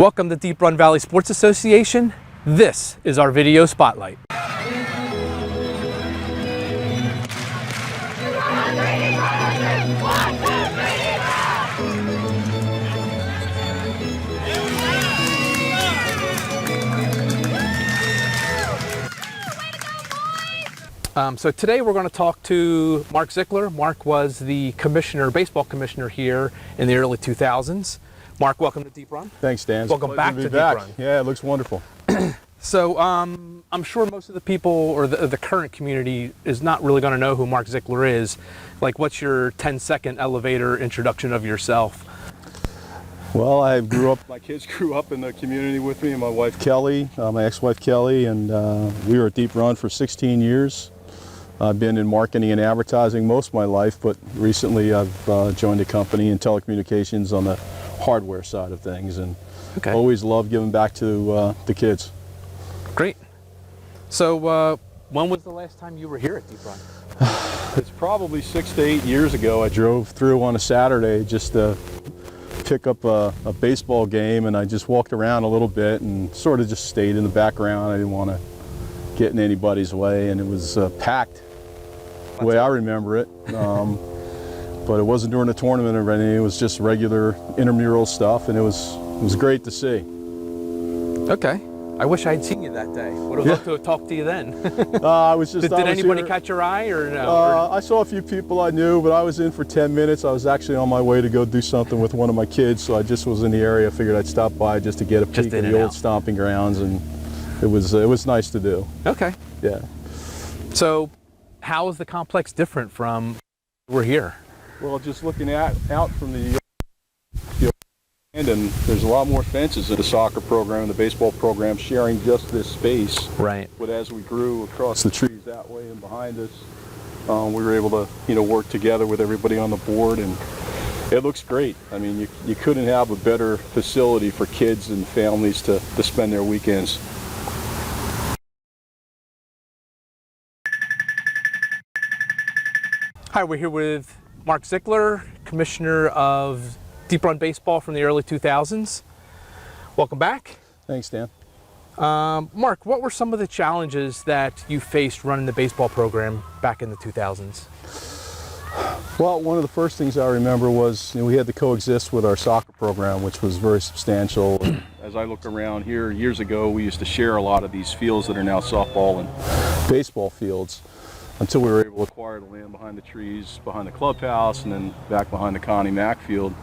Welcome to Deep Run Valley Sports Association. This is our video spotlight. So today we're going to talk to Mark Zickler. Mark was the baseball commissioner here in the early 2000s. Mark, welcome to Deep Run. Thanks, Dan. Welcome back to Deep Run. Yeah, it looks wonderful. So I'm sure most of the people or the current community is not really going to know who Mark Zickler is. Like, what's your 10-second elevator introduction of yourself? Well, my kids grew up in the community with me, and my wife Kelly, my ex-wife Kelly, and we were at Deep Run for 16 years. I've been in marketing and advertising most of my life, but recently I've joined a company in telecommunications on the hardware side of things, and always love giving back to the kids. Great. So when was the last time you were here at Deep Run? It's probably 6 to 8 years ago. I drove through on a Saturday just to pick up a baseball game, and I just walked around a little bit and sort of just stayed in the background. I didn't want to get in anybody's way, and it was packed the way I remember it. But it wasn't during the tournament or anything. It was just regular intramural stuff, and it was great to see. Okay. I wish I had seen you that day. Would have loved to have talked to you then. I was just. Did anybody catch your eye or no? I saw a few people I knew, but I was in for 10 minutes. I was actually on my way to go do something with one of my kids, so I just was in the area. I figured I'd stop by just to get a peek at the old stomping grounds, and it was nice to do. Okay. Yeah. So, how is the complex different from we're here? Well, just looking out from the and there's a lot more fences in the soccer program, the baseball program, sharing just this space. Right. But as we grew across the trees that way and behind us, we were able to, work together with everybody on the board, and it looks great. I mean, you couldn't have a better facility for kids and families to spend their weekends. Hi, we're here with Mark Zickler, Commissioner of Deep Run Baseball from the early 2000s. Welcome back. Thanks, Dan. Mark, what were some of the challenges that you faced running the baseball program back in the 2000s? Well, one of the first things I remember was we had to coexist with our soccer program, which was very substantial. As I look around here, years ago, we used to share a lot of these fields that are now softball and baseball fields, until we were able to acquire the land behind the trees, behind the clubhouse, and then back behind the Connie Mack field.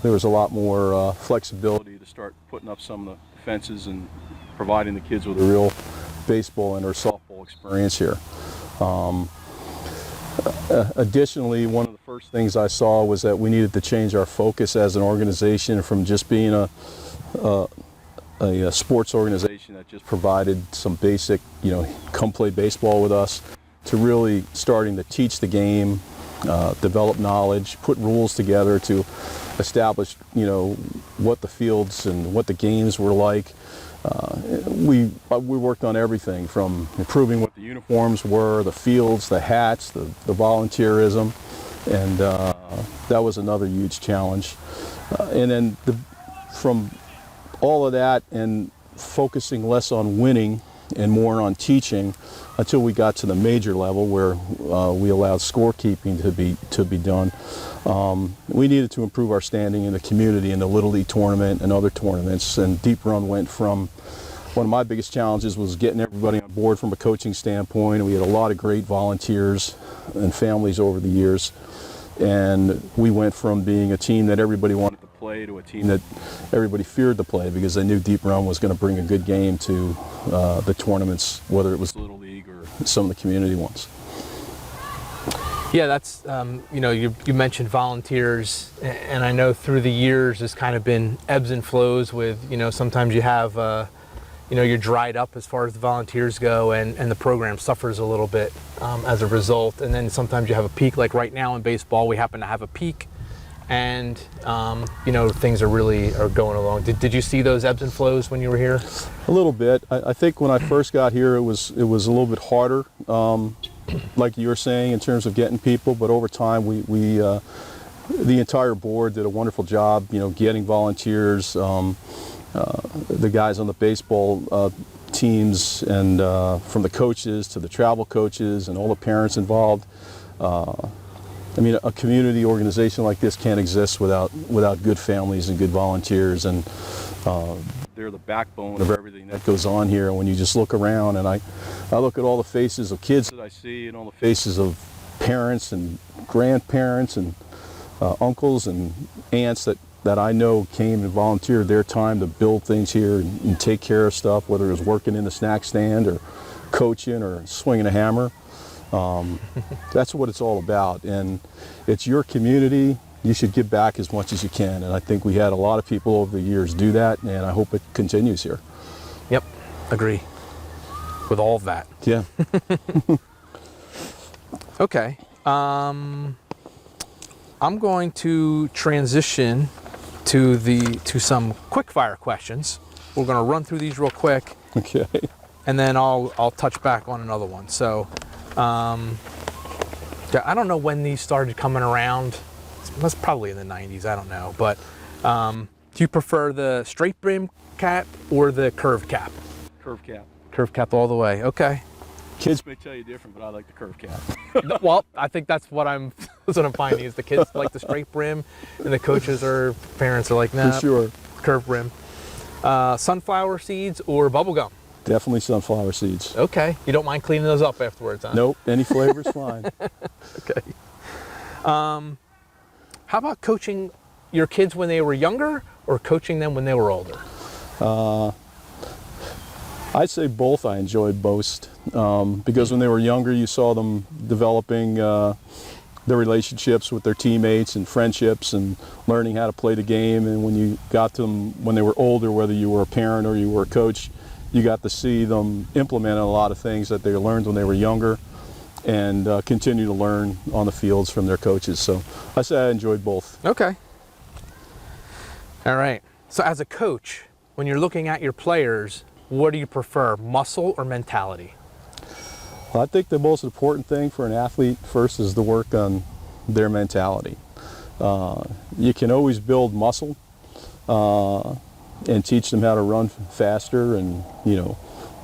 There was a lot more flexibility to start putting up some of the fences and providing the kids with a real baseball and or softball experience here. Additionally, one of the first things I saw was that we needed to change our focus as an organization from just being a sports organization that just provided some basic, come play baseball with us, to really starting to teach the game, develop knowledge, put rules together to establish, what the fields and what the games were like. We worked on everything from improving what the uniforms were, the fields, the hats, the volunteerism, and that was another huge challenge. And then from all of that and focusing less on winning and more on teaching, until we got to the major level where we allowed scorekeeping to be done. We needed to improve our standing in the community in the Little League tournament and other tournaments, and Deep Run went from, one of my biggest challenges was getting everybody on board from a coaching standpoint. We had a lot of great volunteers and families over the years, and we went from being a team that everybody wanted to play to a team that everybody feared to play because they knew Deep Run was going to bring a good game to the tournaments, whether it was Little League or some of the community ones. Yeah, that's, you mentioned volunteers, and I know through the years there's kind of been ebbs and flows with, sometimes you have, you're dried up as far as the volunteers go, and the program suffers a little bit as a result. And then sometimes you have a peak, like right now in baseball, we happen to have a peak, and things are going along. Did you see those ebbs and flows when you were here? A little bit. I think when I first got here, it was a little bit harder, like you were saying, in terms of getting people. But over time, we the entire board did a wonderful job, getting volunteers, the guys on the baseball teams, and from the coaches to the travel coaches and all the parents involved. A community organization like this can't exist without good families and good volunteers, and they're the backbone of everything that goes on here. And when you just look around, and I look at all the faces of kids that I see, and all the faces of parents and grandparents and uncles and aunts that I know came and volunteered their time to build things here and take care of stuff, whether it was working in the snack stand or coaching or swinging a hammer. That's what it's all about, and it's your community. You should give back as much as you can, and I think we had a lot of people over the years do that, and I hope it continues here. Yep, agree with all of that. Yeah. Okay, I'm going to transition to some quick fire questions. We're going to run through these real quick. Okay. And then I'll touch back on another one. So, I don't know when these started coming around. That's probably in the 90s. I don't know. But do you prefer the straight brim cap or the curved cap? Curved cap. Curved cap all the way. Okay. Kids may tell you different, but I like the curved cap. Well, I think that's what I'm finding is the kids like the straight brim, and the coaches or parents are like, nah, For sure. curved brim. Sunflower seeds or bubble gum? Definitely sunflower seeds. Okay. You don't mind cleaning those up afterwards, huh? Nope. Any flavor's fine. Okay. How about coaching your kids when they were younger or coaching them when they were older? I'd say both. I enjoyed both because when they were younger, you saw them developing their relationships with their teammates and friendships and learning how to play the game. And when you got to them when they were older, whether you were a parent or you were a coach, you got to see them implement a lot of things that they learned when they were younger and continue to learn on the fields from their coaches. So I say I enjoyed both. Okay. All right. So as a coach, when you're looking at your players, what do you prefer, muscle or mentality? Well, I think the most important thing for an athlete first is to work on their mentality. You can always build muscle and teach them how to run faster and,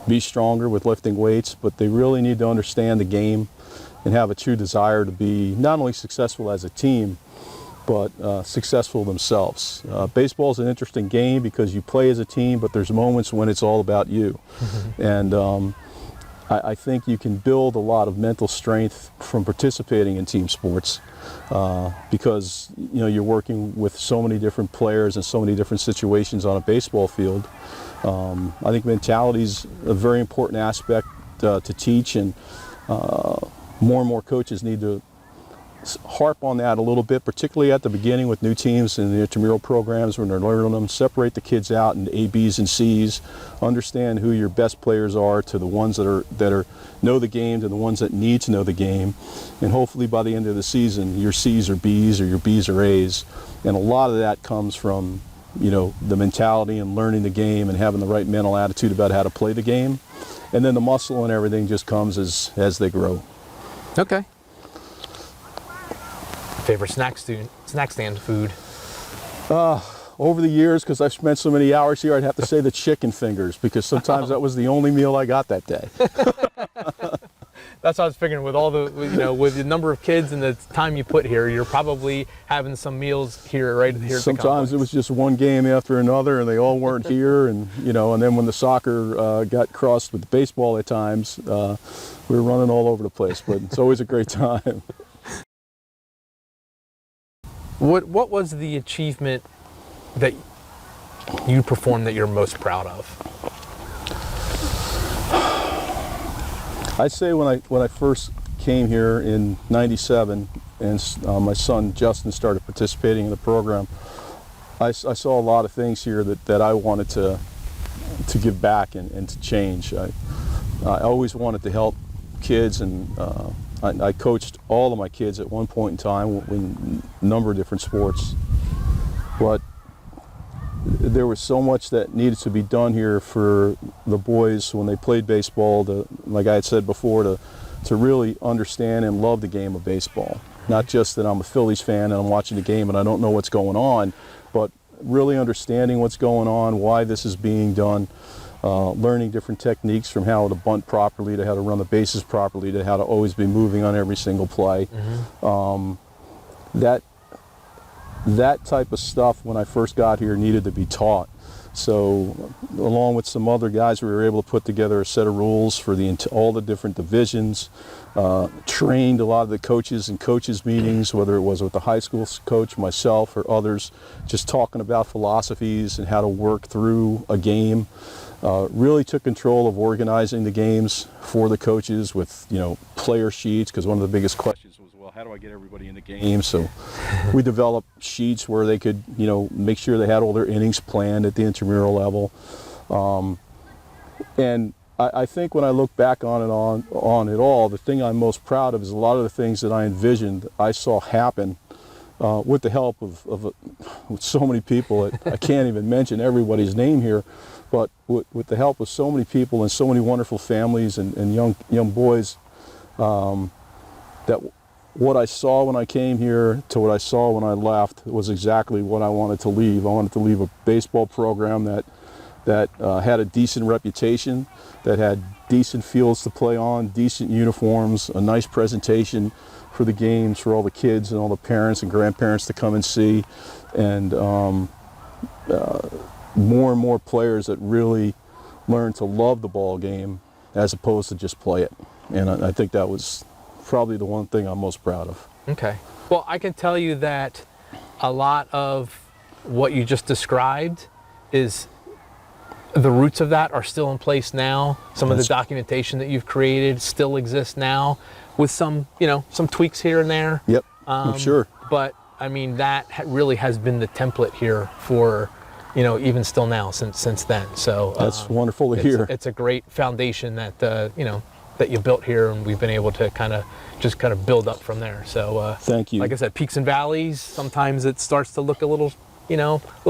be stronger with lifting weights, but they really need to understand the game and have a true desire to be not only successful as a team, but successful themselves. Baseball is an interesting game because you play as a team, but there's moments when it's all about you. And I think you can build a lot of mental strength from participating in team sports because you're working with so many different players and so many different situations on a baseball field. I think mentality is a very important aspect to teach, and more and more coaches need to harp on that a little bit, particularly at the beginning with new teams and the intramural programs when they're learning them. Separate the kids out into A, B's, and C's. Understand who your best players are to the ones that know the game to the ones that need to know the game, and hopefully by the end of the season your C's are B's or your B's are A's. And a lot of that comes from the mentality and learning the game and having the right mental attitude about how to play the game, and then the muscle and everything just comes as they grow. Okay. Favorite snack stand food? Over the years, because I've spent so many hours here, I'd have to say the chicken fingers, because sometimes that was the only meal I got that day. That's what I was figuring. With all the, with the number of kids and the time you put here, you're probably having some meals here, right here. Sometimes it was just one game after another, and they all weren't here, and and then when the soccer got crossed with baseball at times, we were running all over the place. But it's always a great time. What was the achievement that you performed that you're most proud of? I'd say when I first came here in '97 and my son Justin started participating in the program, I saw a lot of things here that I wanted to give back and to change. I always wanted to help kids, and I coached all of my kids at one point in time in a number of different sports, but there was so much that needed to be done here for the boys when they played baseball, like I had said before, to really understand and love the game of baseball. Not just that I'm a Phillies fan and I'm watching the game and I don't know what's going on, but really understanding what's going on, why this is being done, learning different techniques from how to bunt properly to how to run the bases properly to how to always be moving on every single play. That type of stuff when I first got here needed to be taught. So along with some other guys, we were able to put together a set of rules for all the different divisions, trained a lot of the coaches in coaches meetings, whether it was with the high school coach, myself, or others, just talking about philosophies and how to work through a game. Really took control of organizing the games for the coaches with, player sheets, because one of the biggest questions was, well, how do I get everybody in the game? So we developed sheets where they could, make sure they had all their innings planned at the intramural level. And I think when I look back on it all, the thing I'm most proud of is a lot of the things that I envisioned, I saw happen with the help of so many people. I can't even mention everybody's name here, but with the help of so many people and so many wonderful families and young boys, that what I saw when I came here to what I saw when I left was exactly what I wanted to leave. I wanted to leave a baseball program that had a decent reputation, that had decent fields to play on, decent uniforms, a nice presentation for the games for all the kids and all the parents and grandparents to come and see, and more and more players that really learn to love the ball game as opposed to just play it. And I think that was probably the one thing I'm most proud of. Okay. Well, I can tell you that a lot of what you just described is the roots of that are still in place now. Some of the documentation that you've created still exists now, with some, some tweaks here and there. Yep, I'm sure. But I mean, that really has been the template here for, even still now since then. So that's wonderful to hear. It's a great foundation that that you built here, and we've been able to kind of build up from there. So thank you. Like I said, peaks and valleys. Sometimes it starts to look a little,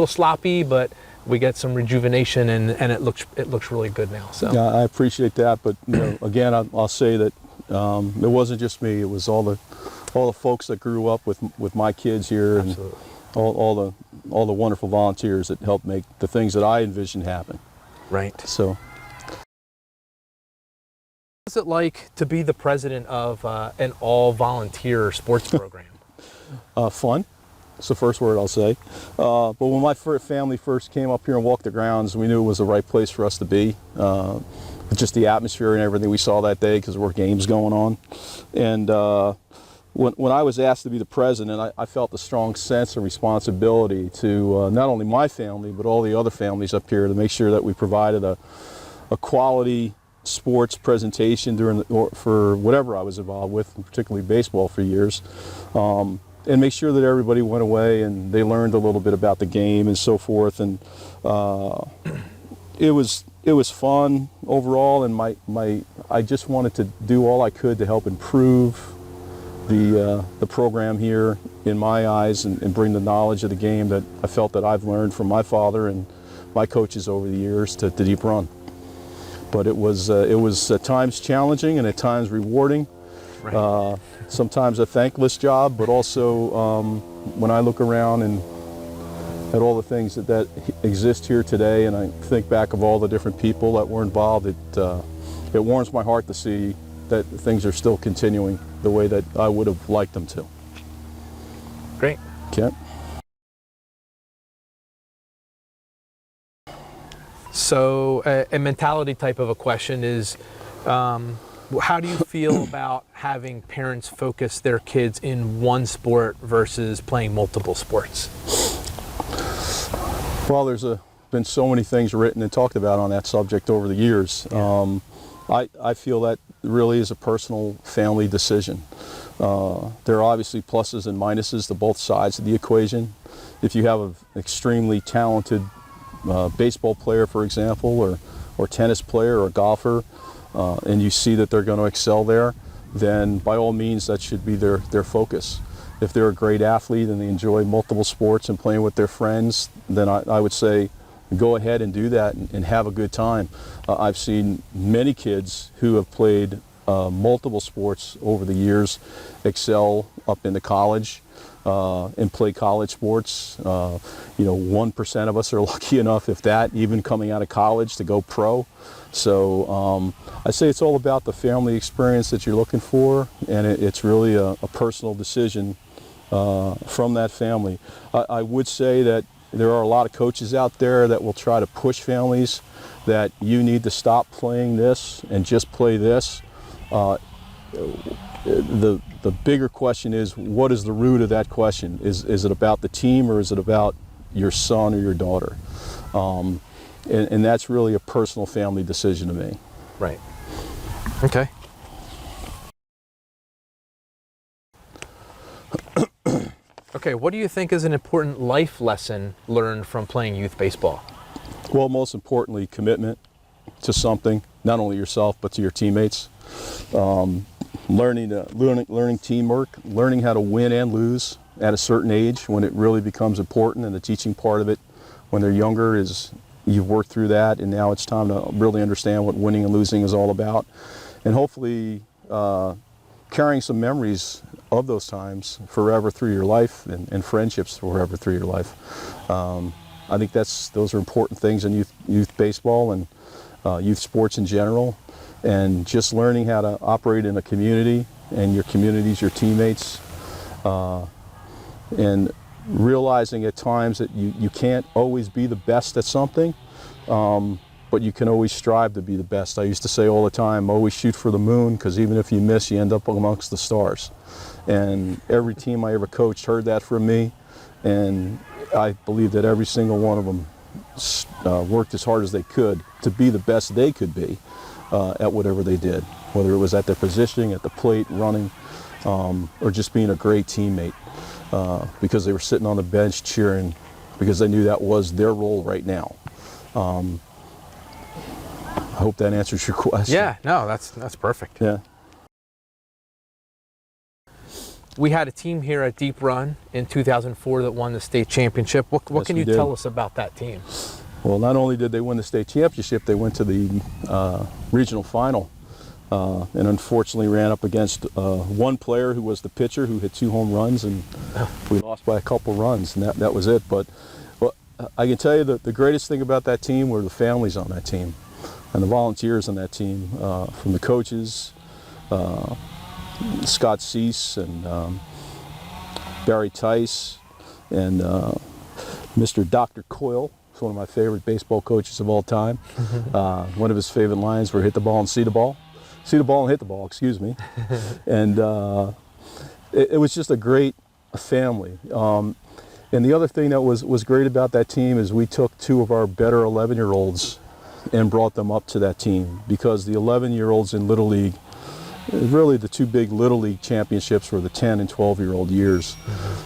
sloppy, but we get some rejuvenation, and it looks really good now. So yeah, I appreciate that. But again, I'll say that it wasn't just me. It was all the folks that grew up with my kids here. Absolutely. And all the wonderful volunteers that helped make the things that I envisioned happen. Right. So. What's it like to be the president of an all-volunteer sports program? Fun. It's the first word I'll say. But when my family first came up here and walked the grounds, we knew it was the right place for us to be. Just the atmosphere and everything we saw that day, because there were games going on. And when I was asked to be the president, I felt a strong sense of responsibility to not only my family, but all the other families up here, to make sure that we provided a quality sports presentation for whatever I was involved with, particularly baseball for years, and make sure that everybody went away and they learned a little bit about the game and so forth. And it was fun overall, and I just wanted to do all I could to help improve the program here in my eyes, and bring the knowledge of the game that I felt that I've learned from my father and my coaches over the years to Deep Run. But it was at times challenging and at times rewarding. Right. Sometimes a thankless job, but also when I look around and at all the things that exist here today, and I think back of all the different people that were involved, it warms my heart to see that things are still continuing the way that I would have liked them to. Great. Okay. So a mentality type of a question is, how do you feel about having parents focus their kids in one sport versus playing multiple sports? Well, there's been so many things written and talked about on that subject over the years. Yeah. I feel that really is a personal family decision. There are obviously pluses and minuses to both sides of the equation. If you have an extremely talented baseball player, for example, or tennis player or golfer, and you see that they're going to excel there, then by all means that should be their focus. If they're a great athlete and they enjoy multiple sports and playing with their friends, then I would say go ahead and do that and have a good time. I've seen many kids who have played multiple sports over the years, excel up into college, and play college sports. 1% of us are lucky enough, if that, even coming out of college, to go pro. So I say it's all about the family experience that you're looking for, and it's really a personal decision from that family. I would say that there are a lot of coaches out there that will try to push families that you need to stop playing this and just play this. The bigger question is, what is the root of that question? Is it about the team, or is it about your son or your daughter? And that's really a personal family decision to me. Right. Okay. Okay, what do you think is an important life lesson learned from playing youth baseball? Well, most importantly, commitment to something, not only yourself, but to your teammates. Learning teamwork, learning how to win and lose at a certain age when it really becomes important, and the teaching part of it when they're younger is you've worked through that, and now it's time to really understand what winning and losing is all about. And hopefully carrying some memories of those times forever through your life, and friendships forever through your life. I think those are important things in youth baseball and youth sports in general, and just learning how to operate in a community, and your community's your teammates, and realizing at times that you can't always be the best at something, but you can always strive to be the best. I used to say all the time, always shoot for the moon, because even if you miss, you end up amongst the stars. And every team I ever coached heard that from me, and I believe that every single one of them worked as hard as they could to be the best they could be at whatever they did, whether it was at their positioning, at the plate, running, or just being a great teammate, because they were sitting on the bench cheering because they knew that was their role right now. I hope that answers your question. Yeah, no, that's perfect. Yeah. We had a team here at Deep Run in 2004 that won the state championship. What Yes, can you we did. tell us about that team? Well, not only did they win the state championship, they went to the regional final, and unfortunately ran up against one player who was the pitcher, who hit 2 home runs, and we lost by a couple runs, and that was it. But I can tell you that the greatest thing about that team were the families on that team and the volunteers on that team, from the coaches, Scott Cease and Barry Tice and Mr. Dr. Coyle. He's one of my favorite baseball coaches of all time. One of his favorite lines were hit the ball and see the ball. See the ball and hit the ball, excuse me. And it was just a great family. And the other thing that was great about that team is we took 2 of our better 11-year-olds and brought them up to that team, because the 11-year-olds in Little League, really the 2 big Little League championships were the 10 and 12-year-old years.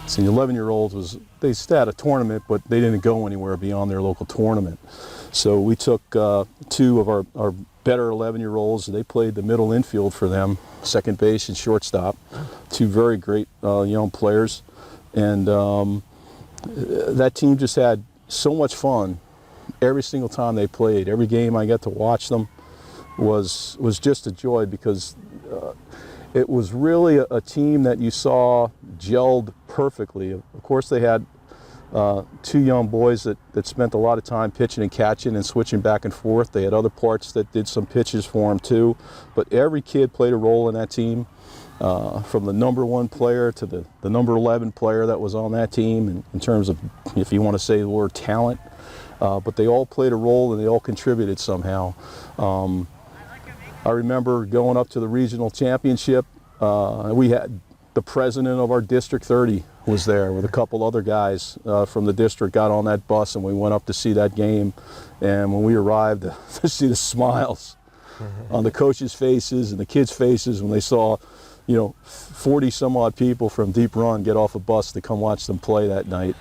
So the 11-year-olds they still had a tournament, but they didn't go anywhere beyond their local tournament. So we took 2 of our better 11-year-olds, and they played the middle infield for them, second base and shortstop. 2 very great young players. And that team just had so much fun every single time they played. Every game I got to watch them was just a joy, because it was really a team that you saw gelled perfectly. Of course, they had 2 young boys that spent a lot of time pitching and catching and switching back and forth. They had other parts that did some pitches for them too, but every kid played a role in that team, from the number 1 player to the number 11 player that was on that team, in terms of, if you want to say the word talent. But they all played a role, and they all contributed somehow. I remember going up to the regional championship. We had the president of our District 30 was there with a couple other guys from the district, got on that bus, and we went up to see that game. And when we arrived, to see the smiles on the coaches' faces and the kids' faces when they saw, 40 some odd people from Deep Run get off a bus to come watch them play that night,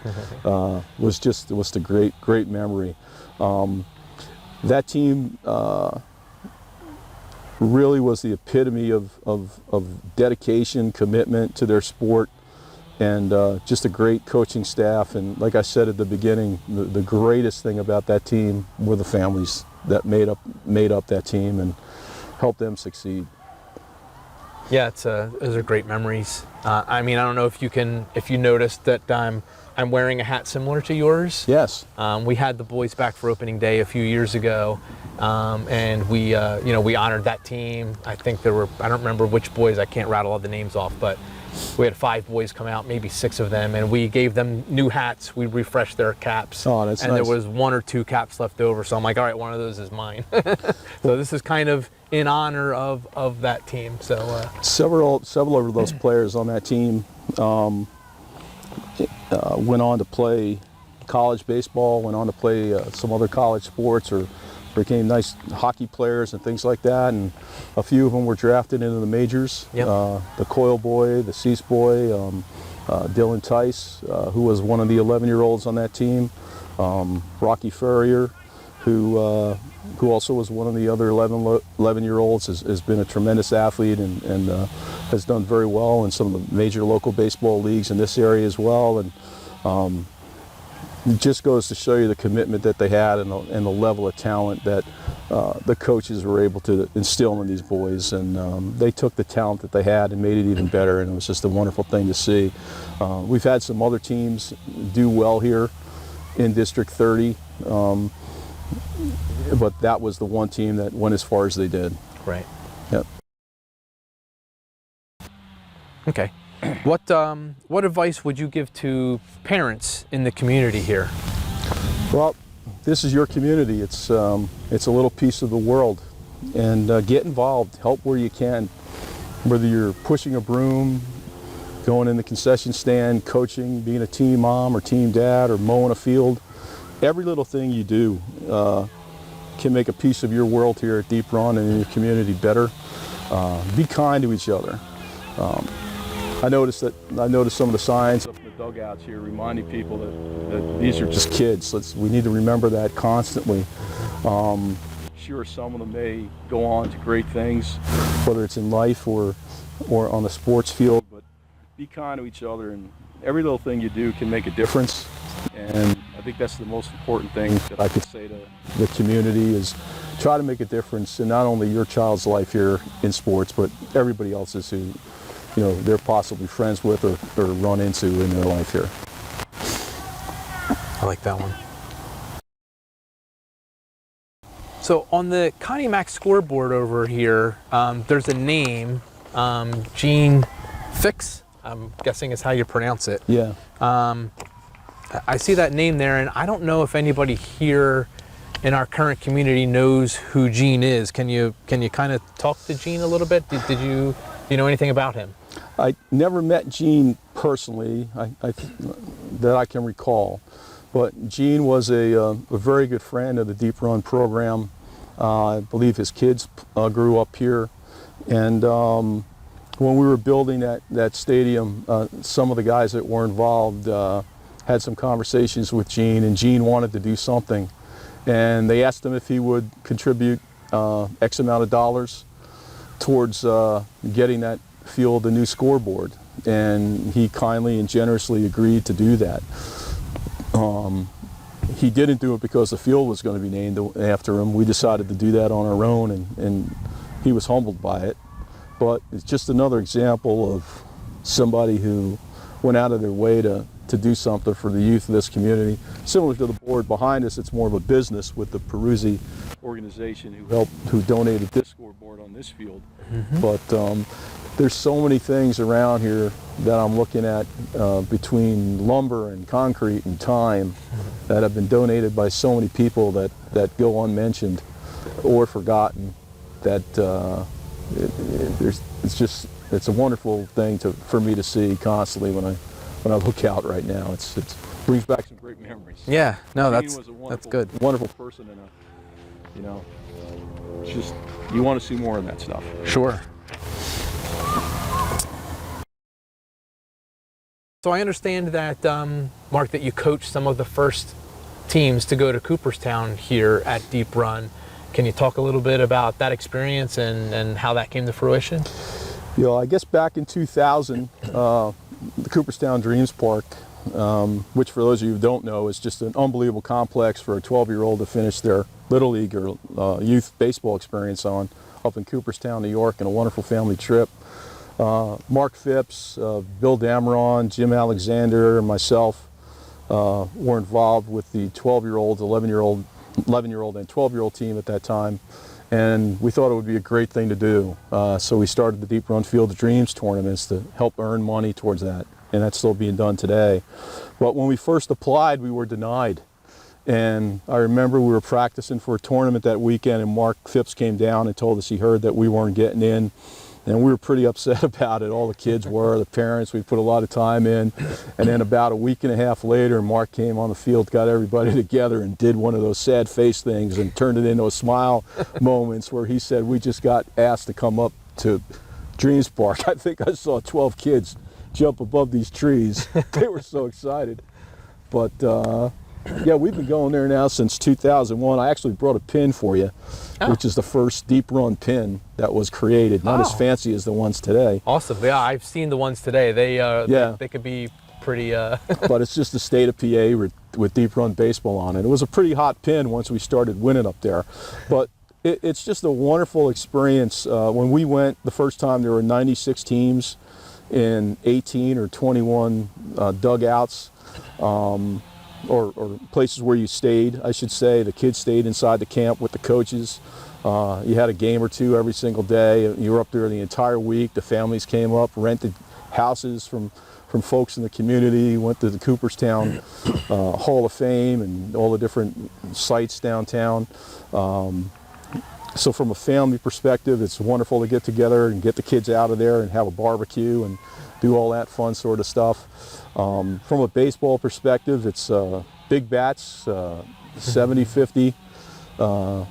was a great memory. That team really was the epitome of dedication, commitment to their sport, and just a great coaching staff. And like I said at the beginning, the greatest thing about that team were the families that made up that team and helped them succeed. Yeah, those are great memories. I mean, I don't know if you noticed that I'm wearing a hat similar to yours. Yes. We had the boys back for opening day a few years ago, and we honored that team. I think I don't remember which boys, I can't rattle all the names off, but we had 5 boys come out, maybe 6 of them, and we gave them new hats. We refreshed their caps. Oh, that's and nice. There was 1 or 2 caps left over, so I'm like, all right, one of those is mine. So this is kind of in honor of that team. So several of those players on that team went on to play college baseball, went on to play some other college sports, or became nice hockey players and things like that. And a few of them were drafted into the majors. Yep. The Coyle boy, the Cease boy, Dylan Tice, who was one of the 11-year-olds on that team. Rocky Furrier, who also was one of the other 11-year-olds, has been a tremendous athlete and has done very well in some of the major local baseball leagues in this area as well. And it just goes to show you the commitment that they had and the level of talent that the coaches were able to instill in these boys. And they took the talent that they had and made it even better, and it was just a wonderful thing to see. We've had some other teams do well here in District 30, but that was the one team that went as far as they did. right. Yep. Okay. What advice would you give to parents in the community here? Well, this is your community. It's a little piece of the world, and get involved. Help where you can, whether you're pushing a broom, going in the concession stand, coaching, being a team mom or team dad, or mowing a field. Every little thing you do can make a piece of your world here at Deep Run and in your community better. Be kind to each other. I noticed some of the signs up in the dugouts here reminding people that these are just kids. We need to remember that constantly. Sure, some of them may go on to great things, whether it's in life or on the sports field, but be kind to each other, and every little thing you do can make a difference. And I think that's the most important thing that I could say to the community, is try to make a difference in not only your child's life here in sports, but everybody else's who they're possibly friends with or run into in their life here. I like that one. So on the Connie Mack scoreboard over here, there's a name, Gene Fix, I'm guessing is how you pronounce it. Yeah. I see that name there, and I don't know if anybody here in our current community knows who Gene is. Can you kind of talk to Gene a little bit? Do you know anything about him? I never met Gene personally, that I can recall, but Gene was a very good friend of the Deep Run program. I believe his kids grew up here, and when we were building that stadium, some of the guys that were involved had some conversations with Gene, and Gene wanted to do something, and they asked him if he would contribute X amount of dollars towards getting that field a new scoreboard, and he kindly and generously agreed to do that. He didn't do it because the field was going to be named after him. We decided to do that on our own, and he was humbled by it. But it's just another example of somebody who went out of their way to do something for the youth of this community. Similar to the board behind us, it's more of a business with the Peruzzi organization who donated this scoreboard on this field. Mm-hmm. But there's so many things around here that I'm looking at between lumber and concrete and time that have been donated by so many people that go unmentioned or forgotten, that it's a wonderful thing for me to see constantly when I look out right now. It brings back some great memories. Yeah, no, that's good. Wonderful person, and it's just, you want to see more of that stuff. Sure. So I understand that, Mark, that you coached some of the first teams to go to Cooperstown here at Deep Run. Can you talk a little bit about that experience and how that came to fruition? I guess back in 2000, the Cooperstown Dreams Park, which for those of you who don't know is just an unbelievable complex for a 12-year-old to finish their Little League or youth baseball experience on, up in Cooperstown, New York, and a wonderful family trip. Mark Phipps, Bill Dameron, Jim Alexander, and myself were involved with the 12-year-old, 11-year-old, and 12-year-old team at that time. And we thought it would be a great thing to do. So we started the Deep Run Field of Dreams tournaments to help earn money towards that. And that's still being done today. But when we first applied, we were denied. And I remember we were practicing for a tournament that weekend, and Mark Phipps came down and told us he heard that we weren't getting in. And we were pretty upset about it. All the kids were, the parents, we put a lot of time in. And then about a week and a half later, Mark came on the field, got everybody together and did one of those sad face things and turned it into a smile moments where he said, we just got asked to come up to Dreams Park. I think I saw 12 kids jump above these trees. They were so excited. But yeah, we've been going there now since 2001. I actually brought a pin for you, which is the first Deep Run pin that was created. Not as fancy as the ones today. Awesome. Yeah, I've seen the ones today. They could be pretty. But it's just the state of PA with Deep Run baseball on it. It was a pretty hot pin once we started winning up there. But it's just a wonderful experience. When we went the first time, there were 96 teams in 18 or 21 dugouts. Or places where you stayed, I should say. The kids stayed inside the camp with the coaches. You had a game or two every single day. You were up there the entire week. The families came up, rented houses from folks in the community, went to the Cooperstown Hall of Fame and all the different sites downtown. So from a family perspective, it's wonderful to get together and get the kids out of there and have a barbecue and do all that fun sort of stuff. From a baseball perspective, it's big bats, 70-50, a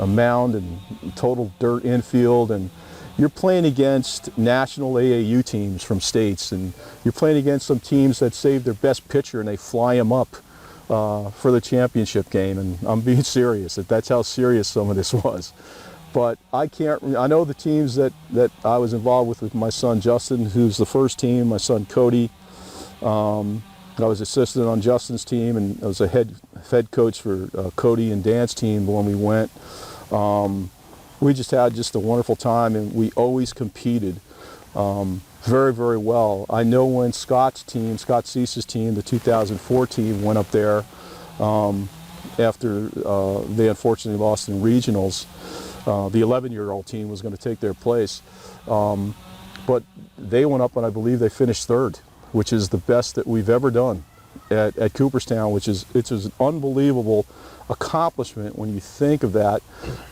mound and total dirt infield, and you're playing against national AAU teams from states, and you're playing against some teams that save their best pitcher and they fly him up for the championship game. And I'm being serious, that's how serious some of this was. But I know the teams that I was involved with my son Justin, who's the first team, my son Cody. I was assistant on Justin's team, and I was a head coach for Cody and Dan's team when we went. We just had a wonderful time, and we always competed very, very well. I know when Scott Cease's team, the 2004 team, went up there after they unfortunately lost in regionals. The 11-year-old team was going to take their place. But they went up, and I believe they finished third, which is the best that we've ever done at Cooperstown, it's an unbelievable accomplishment when you think of that,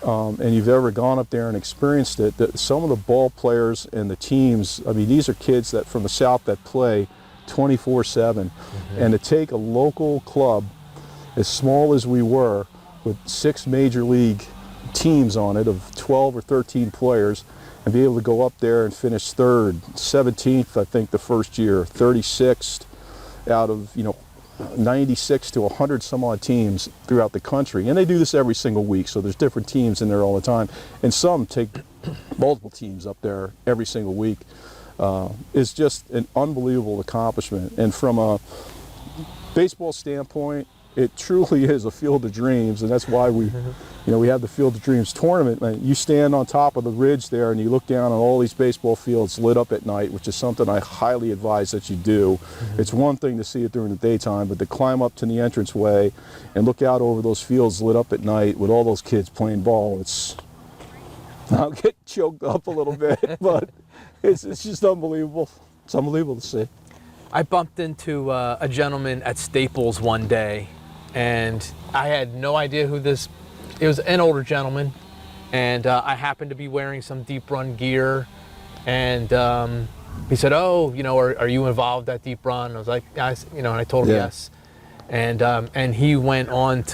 and you've ever gone up there and experienced it. That some of the ball players and the teams, I mean, these are kids that from the South that play 24/7, and to take a local club as small as we were with 6 major league teams on it of 12 or 13 players, and be able to go up there and finish third, 17th, I think, the first year, 36th out of 96 to 100 some odd teams throughout the country. And they do this every single week, so there's different teams in there all the time. And some take multiple teams up there every single week. It's just an unbelievable accomplishment. And from a baseball standpoint, it truly is a field of dreams, and that's why we have the Field of Dreams tournament. And you stand on top of the ridge there and you look down on all these baseball fields lit up at night, which is something I highly advise that you do. It's one thing to see it during the daytime, but to climb up to the entranceway and look out over those fields lit up at night with all those kids playing ball, I'll get choked up a little bit, but it's just unbelievable. It's unbelievable to see. I bumped into a gentleman at Staples one day, and I had no idea who this. It was an older gentleman, and I happened to be wearing some Deep Run gear, and he said, "Oh, are you involved at Deep Run?" I was like, "Yes," and I told him yes, and he went on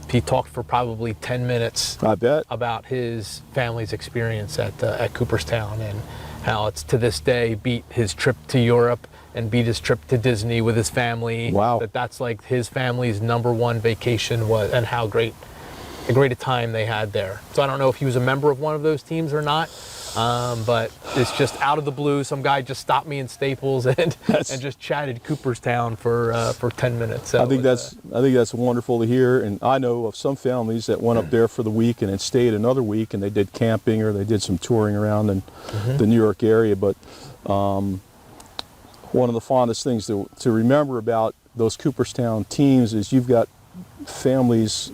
he talked for probably 10 minutes. I bet. About his family's experience at Cooperstown, and how it's to this day beat his trip to Europe and beat his trip to Disney with his family. Wow. That's like his family's #1 vacation was, and how great a time they had there. So I don't know if he was a member of one of those teams or not, but it's just out of the blue. Some guy just stopped me in Staples and just chatted Cooperstown for 10 minutes. So I think that's wonderful to hear. And I know of some families that went up there for the week and then stayed another week, and they did camping or they did some touring around in the New York area. But one of the fondest things to remember about those Cooperstown teams is you've got families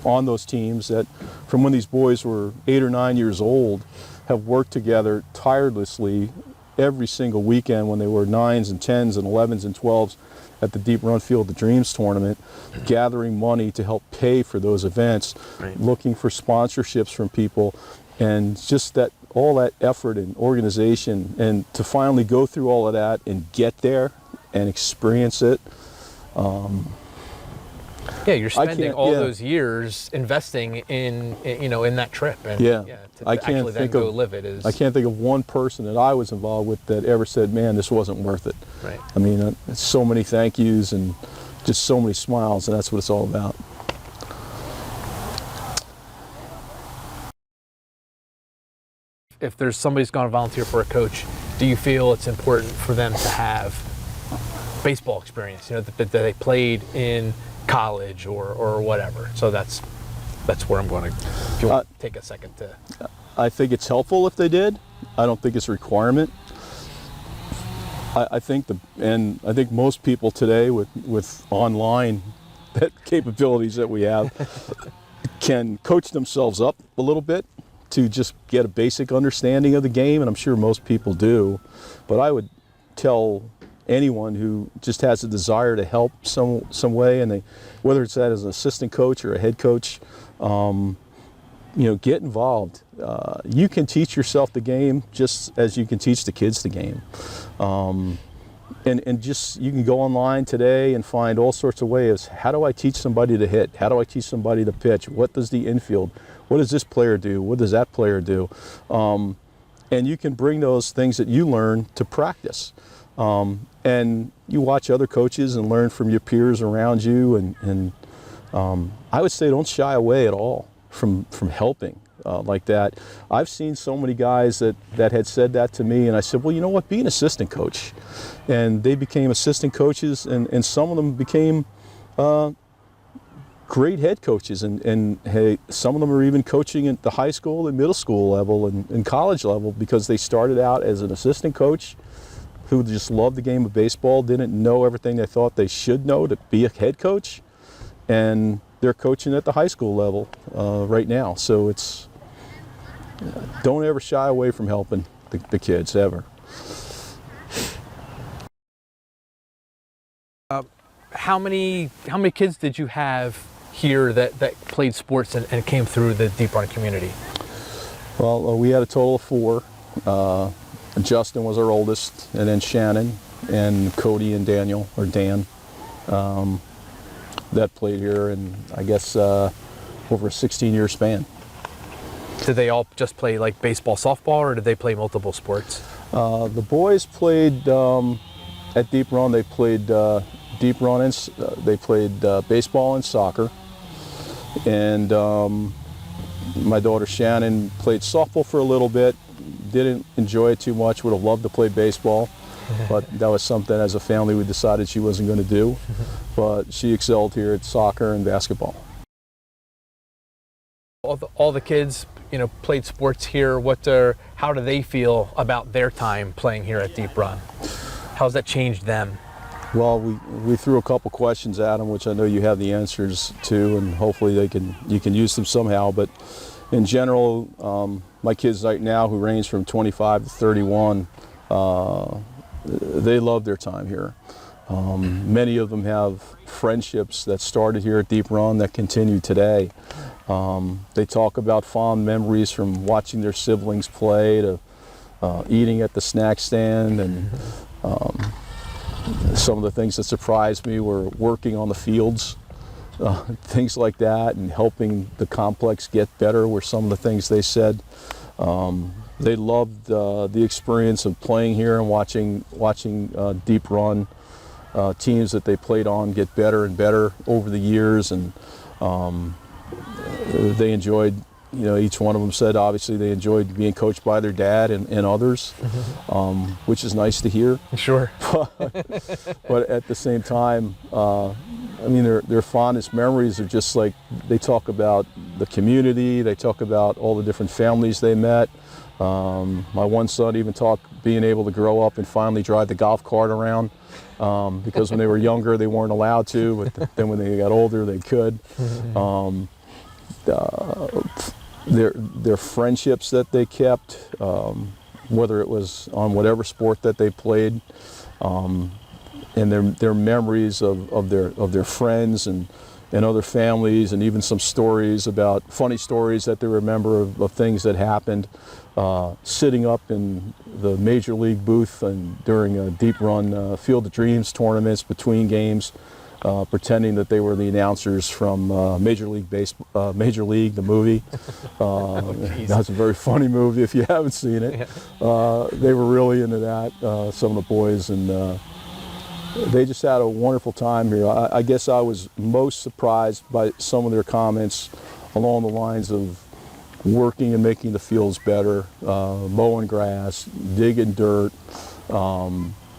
on those teams that from when these boys were 8 or 9 years old have worked together tirelessly every single weekend when they were 9s and 10s and 11s and 12s at the Deep Run Field of Dreams tournament, gathering money to help pay for those events, looking for sponsorships from people, and just that all that effort and organization, and to finally go through all of that and get there and experience it. Yeah, you're spending all those years investing in that trip, and to actually then go live it is. I can't think of one person that I was involved with that ever said, "Man, this wasn't worth it." Right. I mean, so many thank yous and just so many smiles, and that's what it's all about. If there's somebody who's going to volunteer for a coach, do you feel it's important for them to have baseball experience? That they played in college or whatever. So that's where I'm going to. If you want to take a second to. I think it's helpful if they did. I don't think it's a requirement. I think most people today with online capabilities that we have can coach themselves up a little bit to just get a basic understanding of the game, and I'm sure most people do. But I would tell anyone who just has a desire to help some way, and whether it's that as an assistant coach or a head coach, get involved. You can teach yourself the game just as you can teach the kids the game. And just, you can go online today and find all sorts of ways. How do I teach somebody to hit? How do I teach somebody to pitch? What does the infield, what does this player do? What does that player do? And you can bring those things that you learn to practice. And you watch other coaches and learn from your peers around you. And I would say don't shy away at all from helping like that. I've seen so many guys that had said that to me, and I said, well, you know what, be an assistant coach. And they became assistant coaches, and some of them became great head coaches, and hey, some of them are even coaching at the high school and middle school level and college level, because they started out as an assistant coach who just loved the game of baseball, didn't know everything they thought they should know to be a head coach, and they're coaching at the high school level right now. So it's, don't ever shy away from helping the kids, ever. How many kids did you have here that played sports and came through the Deep Run community? Well, we had a total of 4. Justin was our oldest, and then Shannon and Cody and Daniel, or Dan, that played here, and I guess over a 16-year span. Did they all just play like baseball, softball, or did they play multiple sports? The boys played at Deep Run. They played Deep Run, and they played baseball and soccer. And my daughter Shannon played softball for a little bit. Didn't enjoy it too much. Would have loved to play baseball, but that was something as a family we decided she wasn't going to do. But she excelled here at soccer and basketball. All the kids, played sports here. How do they feel about their time playing here at Deep Run? How's that changed them? Well, we threw a couple questions at them, which I know you have the answers to, and hopefully you can use them somehow. But in general, my kids right now, who range from 25 to 31, they love their time here. Many of them have friendships that started here at Deep Run that continue today. They talk about fond memories from watching their siblings play to eating at the snack stand, and some of the things that surprised me were working on the fields, things like that, and helping the complex get better were some of the things they said. They loved the experience of playing here and watching Deep Run teams that they played on get better and better over the years, and they enjoyed each one of them said obviously they enjoyed being coached by their dad and others, which is nice to hear. Sure. But at the same time, I mean, their fondest memories are just like, they talk about the community, they talk about all the different families they met. My one son even talked being able to grow up and finally drive the golf cart around, because when they were younger they weren't allowed to, but then when they got older they could. Their friendships that they kept, whether it was on whatever sport that they played, and their memories of their friends and other families, and even some stories about funny stories that they remember of things that happened, sitting up in the major league booth and during a deep run Field of Dreams tournaments between games, pretending that they were the announcers from Major League the movie. That's a very funny movie if you haven't seen it. They were really into that, some of the boys, and they just had a wonderful time here. I guess I was most surprised by some of their comments along the lines of working and making the fields better, mowing grass, digging dirt,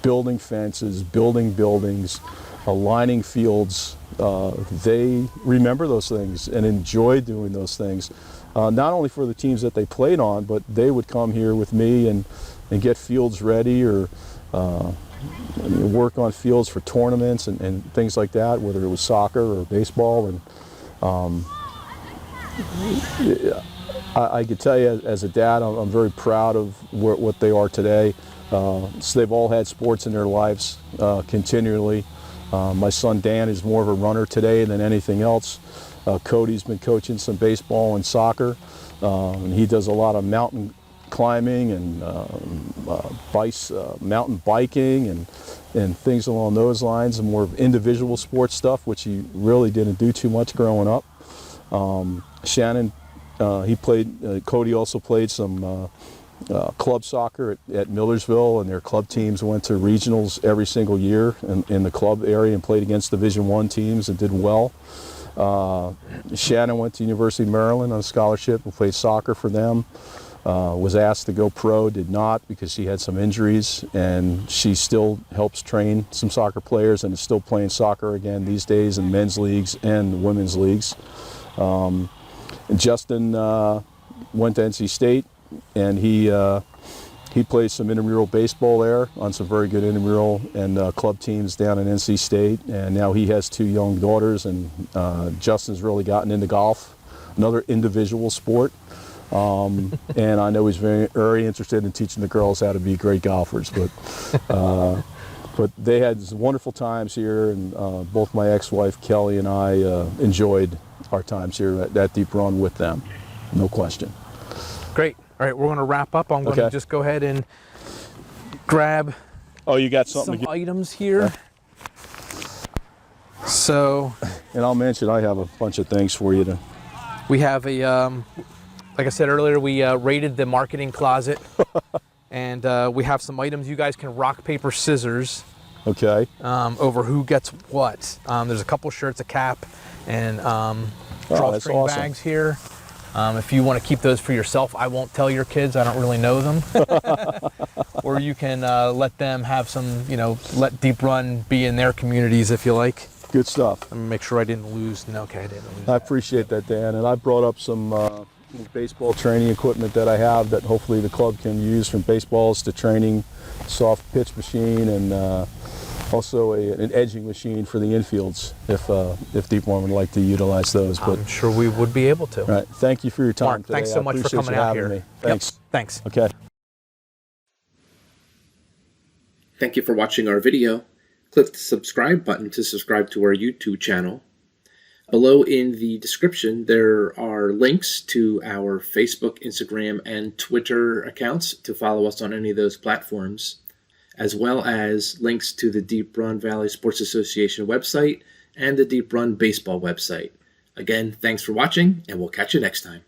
building fences, building buildings, lining fields. They remember those things and enjoy doing those things, not only for the teams that they played on, but they would come here with me and get fields ready, or work on fields for tournaments and things like that, whether it was soccer or baseball. And I could tell you, as a dad, I'm very proud of what they are today. So they've all had sports in their lives continually. My son Dan is more of a runner today than anything else. Cody's been coaching some baseball and soccer, and he does a lot of mountain climbing and mountain biking and things along those lines, and more of individual sports stuff, which he really didn't do too much growing up. Shannon, Cody also played some club soccer at Millersville, and their club teams went to regionals every single year in the club area and played against Division I teams and did well. Shannon went to University of Maryland on a scholarship and played soccer for them. Was asked to go pro, did not, because she had some injuries, and she still helps train some soccer players and is still playing soccer again these days in men's leagues and women's leagues. And Justin went to NC State, and he played some intramural baseball there on some very good intramural and club teams down in NC State, and now he has 2 young daughters, and Justin's really gotten into golf, another individual sport. And I know he's very, very interested in teaching the girls how to be great golfers. But they had wonderful times here, and both my ex-wife Kelly and I enjoyed our times here at Deep Run with them, no question. Great. All right, we're going to wrap up. I'm going to just go ahead and grab you got some items here. So, and I'll mention I have a bunch of things for you. We have a like I said earlier, we raided the marketing closet, and we have some items. You guys can rock, paper, scissors. Okay. Over who gets what. There's a couple shirts, a cap, and drawstring bags here. If you want to keep those for yourself, I won't tell your kids. I don't really know them. Or you can let them have some, let Deep Run be in their communities if you like. Good stuff. Let me make sure I didn't lose. No, okay, I didn't lose. I appreciate that, Dan. And I brought up some baseball training equipment that I have that hopefully the club can use, from baseballs to training, soft pitch machine, and also an edging machine for the infields if Deep Run would like to utilize those. But I'm sure we would be able to. Right. Thank you for your time Mark, today. thanks so much for coming out here. Me. Thanks. Yep. Thanks. Okay. Thank you for watching our video. Click the subscribe button to subscribe to our YouTube channel. Below in the description, there are links to our Facebook, Instagram, and Twitter accounts to follow us on any of those platforms, as well as links to the Deep Run Valley Sports Association website and the Deep Run Baseball website. Again, thanks for watching, and we'll catch you next time.